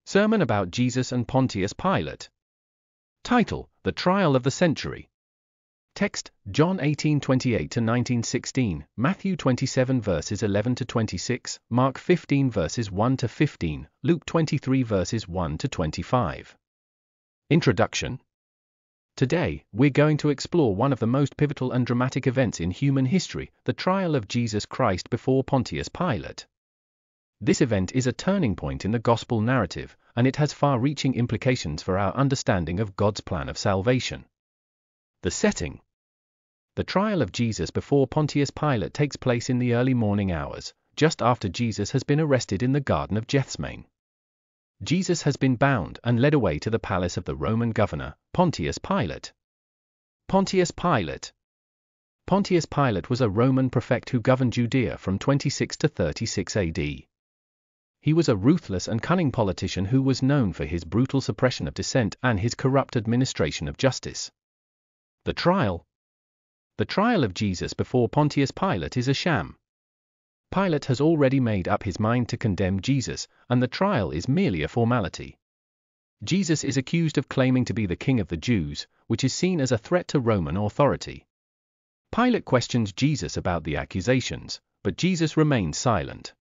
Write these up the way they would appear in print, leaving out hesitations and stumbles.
Sermon about Jesus and Pontius Pilate. Title: The Trial of the Century. Text: John 18:28-19:16, Matthew 27 verses 11-26, Mark 15 verses 1-15, Luke 23 verses 1-25. Introduction. Today, we're going to explore one of the most pivotal and dramatic events in human history, the trial of Jesus Christ before Pontius Pilate. This event is a turning point in the gospel narrative, and it has far-reaching implications for our understanding of God's plan of salvation. The setting. The trial of Jesus before Pontius Pilate takes place in the early morning hours, just after Jesus has been arrested in the Garden of Gethsemane. Jesus has been bound and led away to the palace of the Roman governor, Pontius Pilate. Pontius Pilate. Pontius Pilate was a Roman prefect who governed Judea from 26 to 36 AD. He was a ruthless and cunning politician who was known for his brutal suppression of dissent and his corrupt administration of justice. The trial. The trial of Jesus before Pontius Pilate is a sham. Pilate has already made up his mind to condemn Jesus, and the trial is merely a formality. Jesus is accused of claiming to be the king of the Jews, which is seen as a threat to Roman authority. Pilate questions Jesus about the accusations, but Jesus remains silent.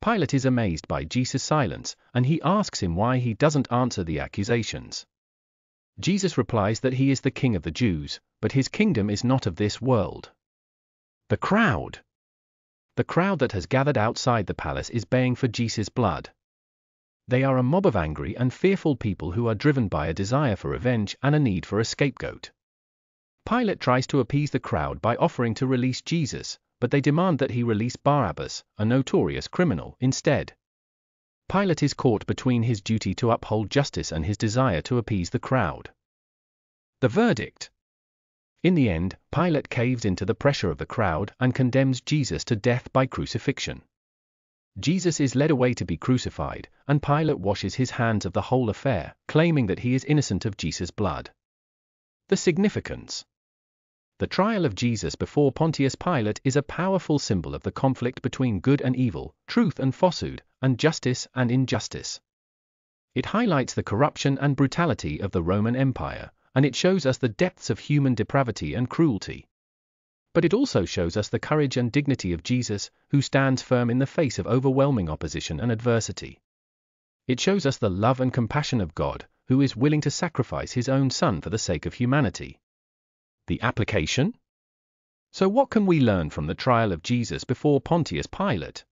Pilate is amazed by Jesus' silence, and he asks him why he doesn't answer the accusations. Jesus replies that he is the king of the Jews, but his kingdom is not of this world. The crowd. The crowd that has gathered outside the palace is baying for Jesus' blood. They are a mob of angry and fearful people who are driven by a desire for revenge and a need for a scapegoat. Pilate tries to appease the crowd by offering to release Jesus, but they demand that he release Barabbas, a notorious criminal, instead. Pilate is caught between his duty to uphold justice and his desire to appease the crowd. The verdict. In the end, Pilate caves into the pressure of the crowd and condemns Jesus to death by crucifixion. Jesus is led away to be crucified, and Pilate washes his hands of the whole affair, claiming that he is innocent of Jesus' blood. The significance. The trial of Jesus before Pontius Pilate is a powerful symbol of the conflict between good and evil, truth and falsehood, and justice and injustice. It highlights the corruption and brutality of the Roman Empire, and it shows us the depths of human depravity and cruelty. But it also shows us the courage and dignity of Jesus, who stands firm in the face of overwhelming opposition and adversity. It shows us the love and compassion of God, who is willing to sacrifice his own Son for the sake of humanity. The application? So what can we learn from the trial of Jesus before Pontius Pilate?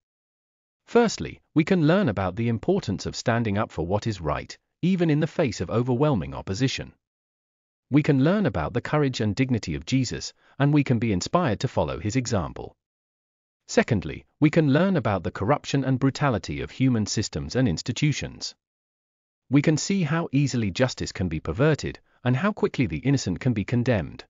Firstly, we can learn about the importance of standing up for what is right, even in the face of overwhelming opposition. We can learn about the courage and dignity of Jesus, and we can be inspired to follow his example. Secondly, we can learn about the corruption and brutality of human systems and institutions. We can see how easily justice can be perverted, and how quickly the innocent can be condemned.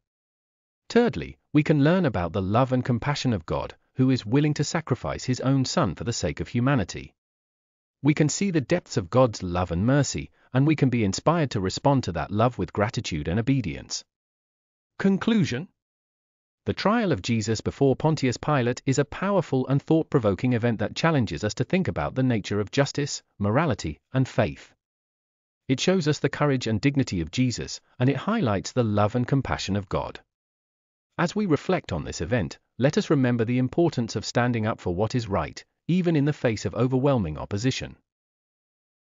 Thirdly, we can learn about the love and compassion of God, who is willing to sacrifice his own Son for the sake of humanity. We can see the depths of God's love and mercy, and we can be inspired to respond to that love with gratitude and obedience. Conclusion. The trial of Jesus before Pontius Pilate is a powerful and thought-provoking event that challenges us to think about the nature of justice, morality, and faith. It shows us the courage and dignity of Jesus, and it highlights the love and compassion of God. As we reflect on this event, let us remember the importance of standing up for what is right, even in the face of overwhelming opposition.